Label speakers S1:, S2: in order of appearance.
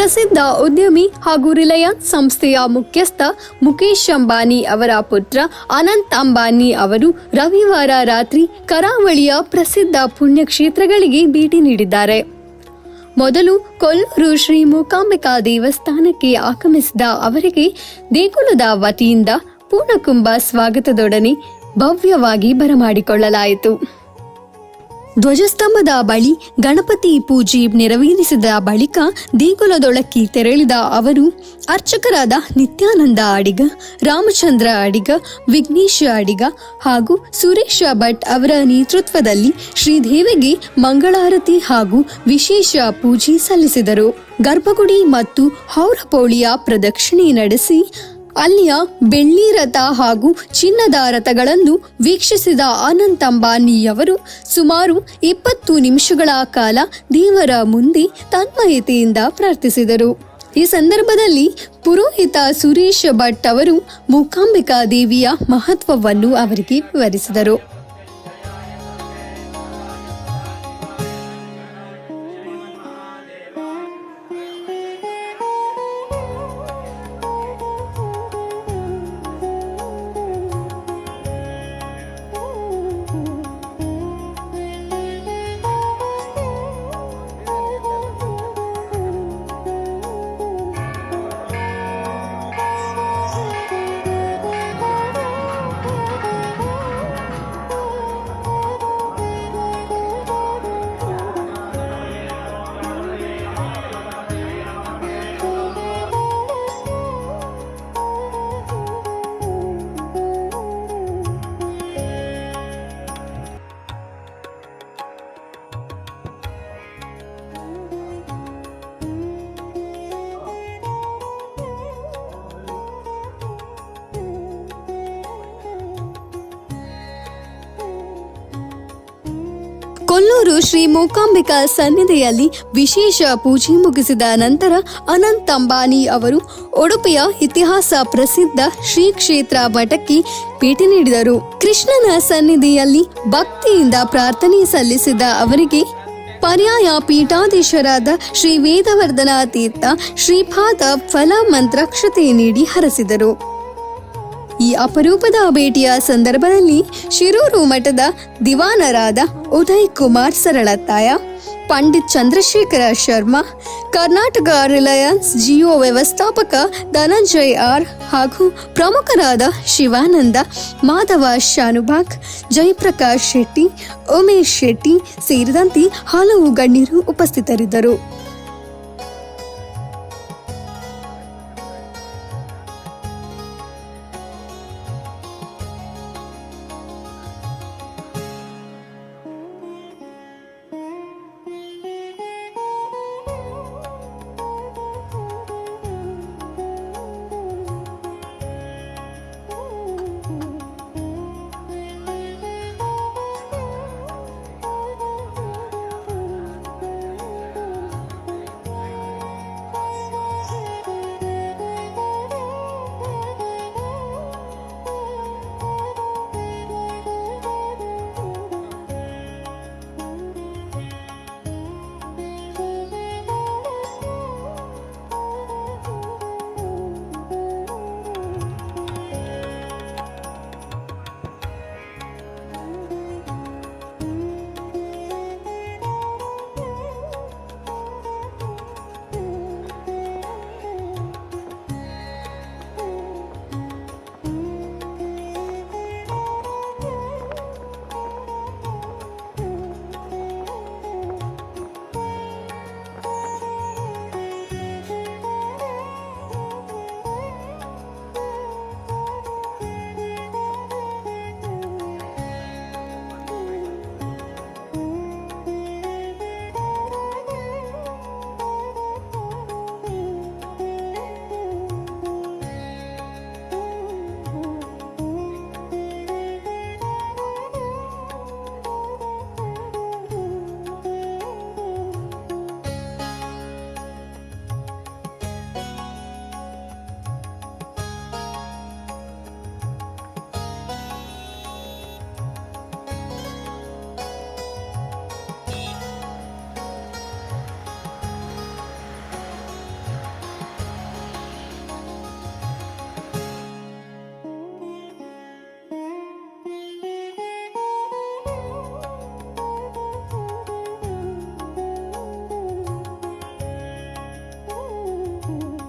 S1: ಪ್ರಸಿದ್ಧ ಉದ್ಯಮಿ ಹಾಗೂ ರಿಲಯನ್ಸ್ ಸಂಸ್ಥೆಯ ಮುಖ್ಯಸ್ಥ ಮುಕೇಶ್ ಅಂಬಾನಿ ಅವರ ಪುತ್ರ ಅನಂತ್ ಅಂಬಾನಿ ಅವರು ರವಿವಾರ ರಾತ್ರಿ ಕರಾವಳಿಯ ಪ್ರಸಿದ್ಧ ಪುಣ್ಯಕ್ಷೇತ್ರಗಳಿಗೆ ಭೇಟಿ ನೀಡಿದ್ದಾರೆ. ಮೊದಲು ಕೊಲ್ಲೂರು ಶ್ರೀ ಮೂಕಾಂಬಿಕಾ ದೇವಸ್ಥಾನಕ್ಕೆ ಆಗಮಿಸಿದ ಅವರಿಗೆ ದೇಗುಲದ ವತಿಯಿಂದ ಪೂರ್ಣಕುಂಭ ಸ್ವಾಗತದೊಡನೆ ಭವ್ಯವಾಗಿ ಬರಮಾಡಿಕೊಳ್ಳಲಾಯಿತು. ಧ್ವಜಸ್ತಂಭದ ಬಳಿ ಗಣಪತಿ ಪೂಜೆ ನೆರವೇರಿಸಿದ ಬಳಿಕ ದೇಗುಲದೊಳಕ್ಕೆ ತೆರಳಿದ ಅವರು ಅರ್ಚಕರಾದ ನಿತ್ಯಾನಂದ ಅಡಿಗ, ರಾಮಚಂದ್ರ ಅಡಿಗ, ವಿಘ್ನೇಶ ಅಡಿಗ ಹಾಗೂ ಸುರೇಶ ಭಟ್ ಅವರ ನೇತೃತ್ವದಲ್ಲಿ ಶ್ರೀದೇವಿಗೆ ಮಂಗಳಾರತಿ ಹಾಗೂ ವಿಶೇಷ ಪೂಜೆ ಸಲ್ಲಿಸಿದರು. ಗರ್ಭಗುಡಿ ಮತ್ತು ಹೌರಪೌಳಿಯ ಪ್ರದಕ್ಷಿಣೆ ನಡೆಸಿ ಅಲ್ಲಿಯ ಬೆಳ್ಳಿ ರಥ ಹಾಗೂ ಚಿನ್ನದ ರಥಗಳನ್ನು ವೀಕ್ಷಿಸಿದ ಅನಂತ್ ಅಂಬಾನಿಯವರು ಸುಮಾರು 20 ನಿಮಿಷಗಳ ಕಾಲ ದೇವರ ಮುಂದೆ ತನ್ಮಯತೆಯಿಂದ ಪ್ರಾರ್ಥಿಸಿದರು. ಈ ಸಂದರ್ಭದಲ್ಲಿ ಪುರೋಹಿತ ಸುರೇಶ್ ಭಟ್ ಅವರು ಮೂಕಾಂಬಿಕಾ ದೇವಿಯ ಮಹತ್ವವನ್ನು ಅವರಿಗೆ ವಿವರಿಸಿದರು. ಕೊಲ್ಲೂರು ಶ್ರೀ ಮೂಕಾಂಬಿಕಾ ಸನ್ನಿಧಿಯಲ್ಲಿ ವಿಶೇಷ ಪೂಜೆ ಮುಗಿಸಿದ ನಂತರ ಅನಂತ್ ಅಂಬಾನಿ ಅವರು ಉಡುಪಿಯ ಇತಿಹಾಸ ಪ್ರಸಿದ್ಧ ಶ್ರೀ ಕ್ಷೇತ್ರ ಮಠಕ್ಕೆ ಭೇಟಿ ನೀಡಿದರು. ಕೃಷ್ಣನ ಸನ್ನಿಧಿಯಲ್ಲಿ ಭಕ್ತಿಯಿಂದ ಪ್ರಾರ್ಥನೆ ಸಲ್ಲಿಸಿದ ಅವರಿಗೆ ಪರ್ಯಾಯ ಪೀಠಾಧೀಶರಾದ ಶ್ರೀ ವೇದವರ್ಧನ ತೀರ್ಥ ಶ್ರೀಪಾದ ಫಲ ಮಂತ್ರಾಕ್ಷತೆ ನೀಡಿ ಹರಸಿದರು. ಈ ಅಪರೂಪದ ಭೇಟಿಯ ಸಂದರ್ಭದಲ್ಲಿ ಶಿರೂರು ಮಠದ ದಿವಾನರಾದ ಉದಯ್ ಕುಮಾರ್ ಸರಳತಾಯ, ಪಂಡಿತ್ ಚಂದ್ರಶೇಖರ ಶರ್ಮಾ, ಕರ್ನಾಟಕ ರಿಲಯನ್ಸ್ ಜಿಯೋ ವ್ಯವಸ್ಥಾಪಕ ಧನಂಜಯ್ ಆರ್ ಹಾಗೂ ಪ್ರಮುಖರಾದ ಶಿವಾನಂದ, ಮಾಧವ ಶಾನುಭಾಗ್, ಜಯಪ್ರಕಾಶ್ ಶೆಟ್ಟಿ, ಉಮೇಶ್ ಶೆಟ್ಟಿ ಸೇರಿದಂತೆ ಹಲವು ಗಣ್ಯರು ಉಪಸ್ಥಿತರಿದ್ದರು.